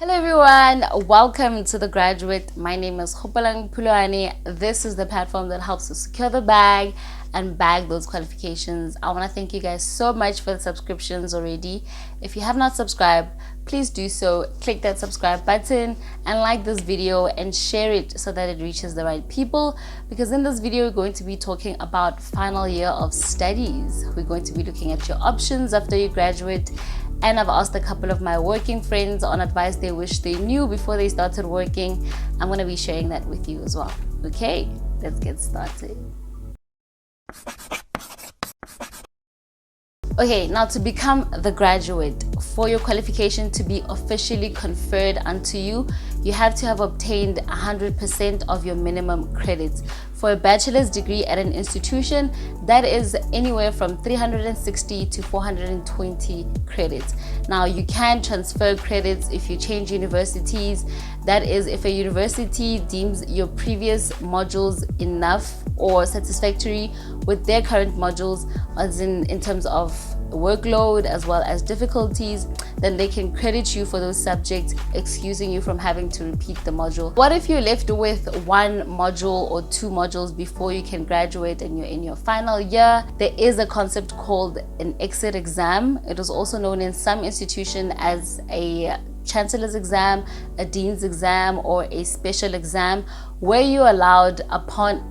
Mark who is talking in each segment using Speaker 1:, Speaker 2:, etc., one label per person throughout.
Speaker 1: Hello everyone, welcome to The Graduate. My name is Hopalang Puluani. This is the platform that helps you secure the bag and bag those qualifications. I want to thank you guys so much for the subscriptions already. If you have not subscribed, please do so. Click that subscribe button and like this video and share it so that it reaches the right people, because in this video we're going to be talking about final year of studies. We're going to be looking at your options after you graduate, and I've asked a couple of my working friends on advice they wish they knew before they started working. I'm going to be sharing that with you as well. Okay, let's get started. Okay, now to become the graduate, for your qualification to be officially conferred unto you, you have to have obtained 100% of your minimum credits. For a bachelor's degree at an institution, that is anywhere from 360 to 420 credits. Now, you can transfer credits if you change universities. That is, if a university deems your previous modules enough or satisfactory with their current modules, as in terms of workload as well as difficulties, then they can credit you for those subjects, excusing you from having to repeat the module. What if you're left with one module or two modules before you can graduate and you're in your final year? There is a concept called an exit exam. It is also known in some institutions as a Chancellor's exam, a Dean's exam, or a special exam, where you're allowed,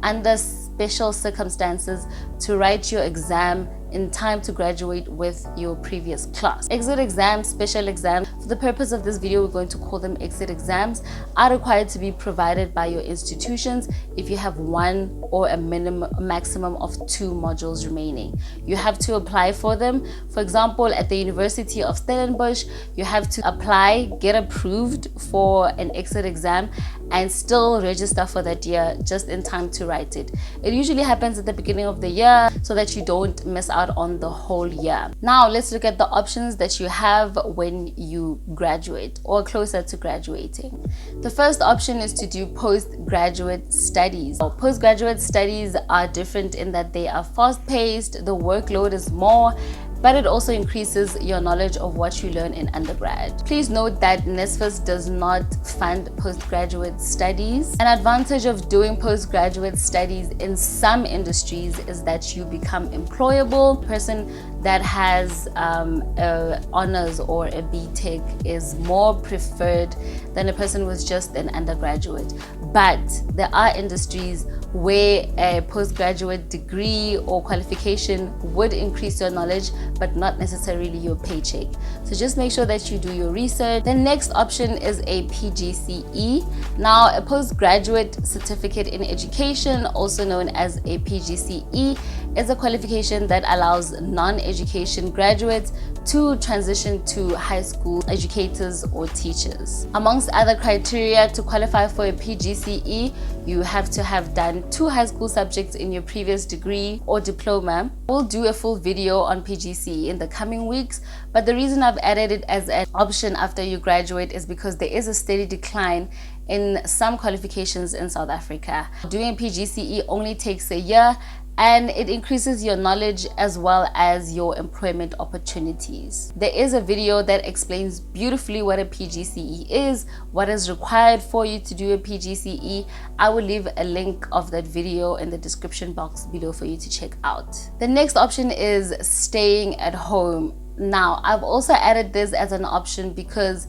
Speaker 1: under special circumstances, to write your exam in time to graduate with your previous class. Exit exams, special exams, for the purpose of this video, we're going to call them exit exams, are required to be provided by your institutions if you have one or a maximum of two modules remaining. You have to apply for them. For example, at the University of Stellenbosch, you have to apply, get approved for an exit exam, and still register for that year just in time to write it. It usually happens at the beginning of the year so that you don't miss out on the whole year. Now let's look at the options that you have when you graduate or closer to graduating. The first option is to do postgraduate studies. Postgraduate studies are different in that they are fast-paced, the workload is more, but it also increases your knowledge of what you learn in undergrad. Please note that NSFAS does not fund postgraduate studies. An advantage of doing postgraduate studies in some industries is that you become employable. A person that has a honors or a BTech is more preferred than a person who's just an undergraduate. But there are industries where a postgraduate degree or qualification would increase your knowledge, but not necessarily your paycheck. So just make sure that you do your research. The next option is a PGCE. Now, a postgraduate certificate in education, also known as a PGCE, is a qualification that allows non-education graduates to transition to high school educators or teachers. Amongst other criteria to qualify for a PGCE, you have to have done 2 high school subjects in your previous degree or diploma. We'll do a full video on PGCE in the coming weeks, but the reason I've added it as an option after you graduate is because there is a steady decline in some qualifications in South Africa. Doing PGCE only takes a year, and it increases your knowledge as well as your employment opportunities. There is a video that explains beautifully what a PGCE is, what is required for you to do a PGCE. I will leave a link of that video in the description box below for you to check out. The next option is staying at home. Now, I've also added this as an option because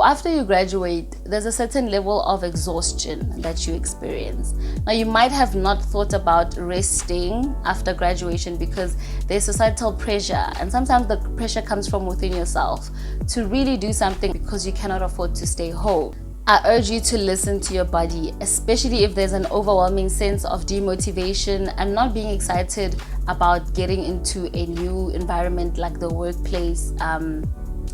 Speaker 1: after you graduate, there's a certain level of exhaustion that you experience. Now, you might have not thought about resting after graduation because there's societal pressure, and sometimes the pressure comes from within yourself to really do something because you cannot afford to stay home. I urge you to listen to your body, especially if there's an overwhelming sense of demotivation and not being excited about getting into a new environment like the workplace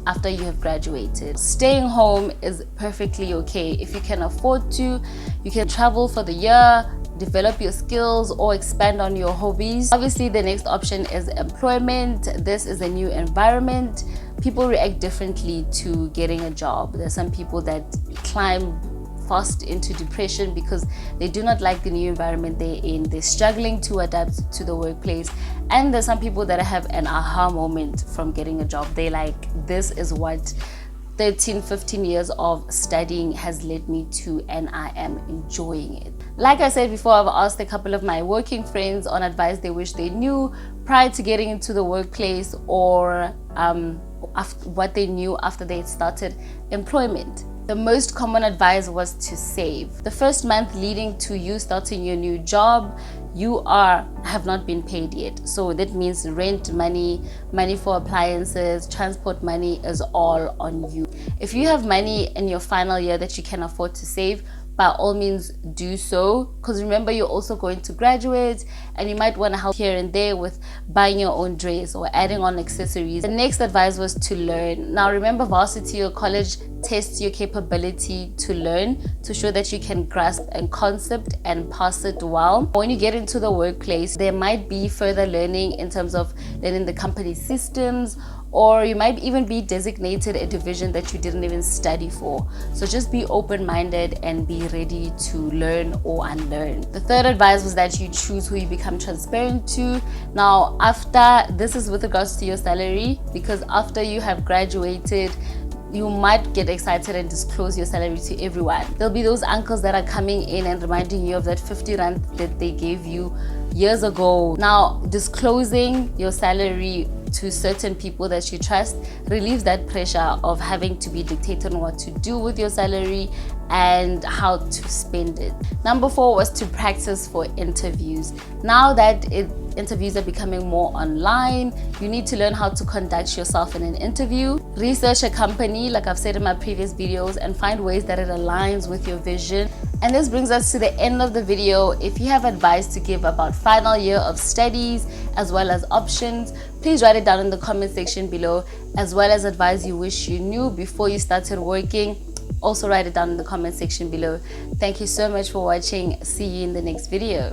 Speaker 1: after you have graduated. Staying home is perfectly okay. If you can afford to, you can travel for the year, develop your skills, or expand on your hobbies. Obviously, the next option is employment. This is a new environment. People react differently to getting a job. There's some people that climb fast into depression because they do not like the new environment they're in. They're struggling to adapt to the workplace. And there's some people that have an aha moment from getting a job. They like, this is what 13-15 years of studying has led me to, and I am enjoying it. Like I said before, I've asked a couple of my working friends on advice they wish they knew prior to getting into the workplace, or what they knew after they had started employment. The most common advice was to save. The first month leading to you starting your new job, you have not been paid yet. So that means rent money, money for appliances, transport money is all on you. If you have money in your final year that you can afford to save, by all means do so, because remember, you're also going to graduate and you might want to help here and there with buying your own dress or adding on accessories. The next advice was to learn. Now remember, varsity or college tests your capability to learn to show that you can grasp a concept and pass it well. When you get into the workplace, there might be further learning in terms of learning the company systems, or you might even be designated a division that you didn't even study for. So just be open-minded and be ready to learn or unlearn. The third advice was that you choose who you become transparent to. Now, after this is with regards to your salary, because after you have graduated, you might get excited and disclose your salary to everyone. There'll be those uncles that are coming in and reminding you of that 50 rand that they gave you years ago. Now, disclosing your salary to certain people that you trust relieves that pressure of having to be dictated on what to do with your salary and how to spend it. Number 4 was to practice for interviews. Now that interviews are becoming more online, you need to learn how to conduct yourself in an interview. Research a company, like I've said in my previous videos, and find ways that it aligns with your vision. And this brings us to the end of the video. If you have advice to give about final year of studies as well as options, please write it down in the comment section below, as well as advice you wish you knew before you started working. Also write it down in the comment section below. Thank you so much for watching. See you in the next video.